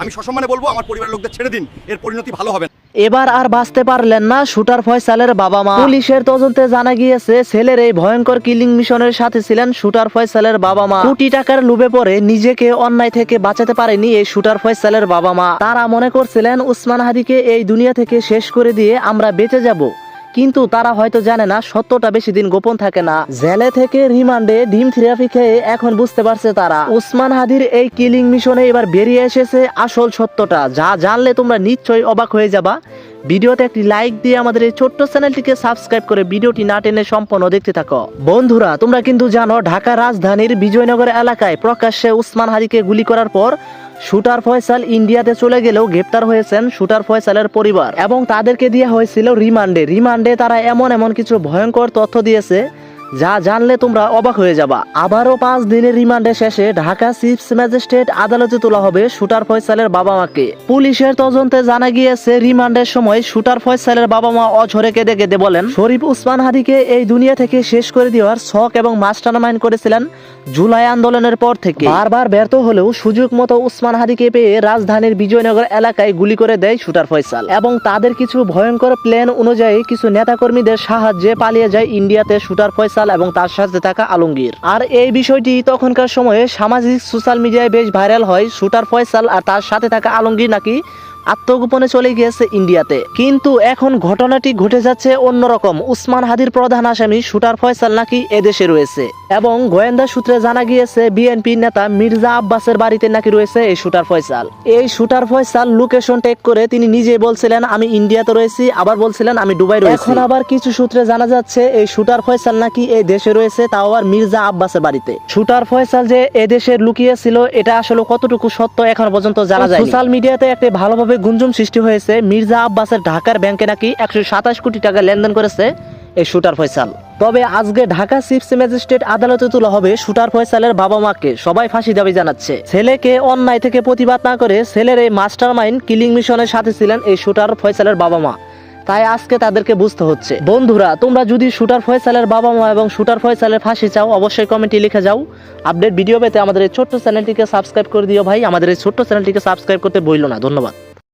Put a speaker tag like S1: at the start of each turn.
S1: আমি সসম্মানে বলবো আমার পরিবারের লোকদের ছেড়ে দিন, এর পরিণতি ভালো হবে না।
S2: এবার আর বাঁচতে পারলেন না শুটার ফয়সালের বাবা মা। পুলিশের তদন্তে জানা গিয়েছে ছেলের এই ভয়ঙ্কর কিলিং মিশনের সাথে ছিলেন শুটার ফয়সালের বাবা মা। কোটি টাকার লোভে পড়ে নিজেকে অন্যায় থেকে বাঁচাতে পারেনি এই শুটার ফয়সালের বাবা মা। তারা মনে করছিলেন উসমান হাদিকে এই দুনিয়া থেকে শেষ করে দিয়ে আমরা বেঁচে যাব, কিন্তু তারা হয়তো জানে না সত্যটা বেশি দিন গোপন থাকে না। জেলে থেকে রিমান্ডে ডিম থেরাপি খেয়ে এখন বুঝতে পারছে তারা উসমান হাদির এই কিলিং মিশনে এবার বেরিয়ে এসেছে আসল সত্যটা, যা জানলে তোমরা নিশ্চয়ই অবাক হয়ে যাবা। ভিডিওতে একটি লাইক দিয়ে আমাদের এই ছোট্ট চ্যানেলটিকে সাবস্ক্রাইব করে ভিডিওটি না টেনে সম্পূর্ণ দেখতে থাকো। বন্ধুরা, তোমরা কিন্তু জানো ঢাকা রাজধানীর বিজয়নগর এলাকায় প্রকাশ্যে উসমান হাদিকে গুলি করার পর শুটার ফয়সাল ইন্ডিয়াতে চলে গেলেও গ্রেপ্তার হয়েছেন শুটার ফয়সালের পরিবার এবং তাদেরকে দেওয়া হয়েছিল রিমান্ডে তারা এমন কিছু ভয়ঙ্কর তথ্য দিয়েছে যা জানলে তোমরা অবাক হয়ে যাবা। আবারও 5 দিনের রিমান্ডে শেষে ঢাকা চিফ ম্যাজিস্ট্রেট আদালতে তোলা হবে শুটার ফয়সালের বাবা মাকে। পুলিশের তদন্তে জানা গিয়েছে রিমান্ডের সময় শুটার ফয়সালের বাবা মা অঝরে কেঁদে কেঁদে বলেন শরীফ উসমান হাদিকে এই দুনিয়া থেকে শেষ করে দেওয়ার শখ এবং মাস্টারমাইন্ড করেছিলেন জুলাই আন্দোলনের পর থেকে। বারবার ব্যর্থ হলেও সুযোগ মতো উসমান হাদিকে পেয়ে রাজধানীর বিজয়নগর এলাকায় গুলি করে দেয় শুটার ফয়সাল এবং তাদের কিছু ভয়ঙ্কর প্ল্যান অনুযায়ী কিছু নেতাকর্মীদের সাহায্যে পালিয়ে যায় ইন্ডিয়াতে শুটার ফয়সাল এবং তার সাথে থাকা আলমগীর। আর এই বিষয়টি তখনকার সময়ে সামাজিক সোশ্যাল মিডিয়ায় বেশ ভাইরাল হয়। শুটার ফয়সাল আর তার সাথে থাকা আলমগীর নাকি আত্মগোপনে চলে গিয়েছে ইন্ডিয়াতে, কিন্তু এখন ঘটনাটি ঘটে যাচ্ছে অন্যরকম। উসমান হাদির প্রধান আসামি শুটার ফয়সাল নাকি এদেশে রয়েছে এবং গোয়েন্দা সূত্রে জানা গিয়েছে বিএনপি নেতা মির্জা আব্বাসের বাড়িতে নাকি রয়েছে এই শুটার ফয়সাল। এই শুটার ফয়সাল লোকেশন টেক করে তিনি নিজেই বলছিলেন আমি ইন্ডিয়াতে রয়েছি, আবার বলছিলেন আমি দুবাই রয়েছি। এখন আবার কিছু সূত্রে জানা যাচ্ছে এই শুটার ফয়সাল নাকি এই দেশে রয়েছে, তাও আবার মির্জা আব্বাসের বাড়িতে। শুটার ফয়সাল যে এদেশে লুকিয়ে ছিল এটা আসলে কতটুকু সত্য এখন পর্যন্ত জানা যায়। সোশ্যাল মিডিয়াতে একটা ভালোভাবে গুঞ্জন সৃষ্টি হয়েছে মির্জা আব্বাসের ঢাকার ব্যাংকে নাকি 127 কোটি টাকা লেনদেন করেছে এই শুটার ফয়সাল। তবে আজকে ঢাকা চিফ ম্যাজিস্ট্রেট আদালতে তোলা হবে শুটার ফয়সালের বাবা মাকে। সবাই ফাঁসি দাবি জানাচ্ছে। ছেলেকে অন্যায় থেকে প্রতিবাদ না করে ছেলের এই মাস্টারমাইন্ড কিলিং মিশনের সাথে ছিলেন এই শুটার ফয়সালের বাবা মা, তাই আজকে তাদেরকে বুঝতে হচ্ছে। বন্ধুরা, তোমরা যদি শুটার ফয়সালের বাবা মা এবং শুটার ফয়সালের ফাঁসি চাও অবশ্যই কমেন্টে লিখে যাও। আপডেট ভিডিও পেতে আমাদের এই ছোট্ট চ্যানেলটিকে সাবস্ক্রাইব করে দিও ভাই। আমাদের এই ছোট্ট চ্যানেলটিকে সাবস্ক্রাইব করতে ভুলো না। ধন্যবাদ।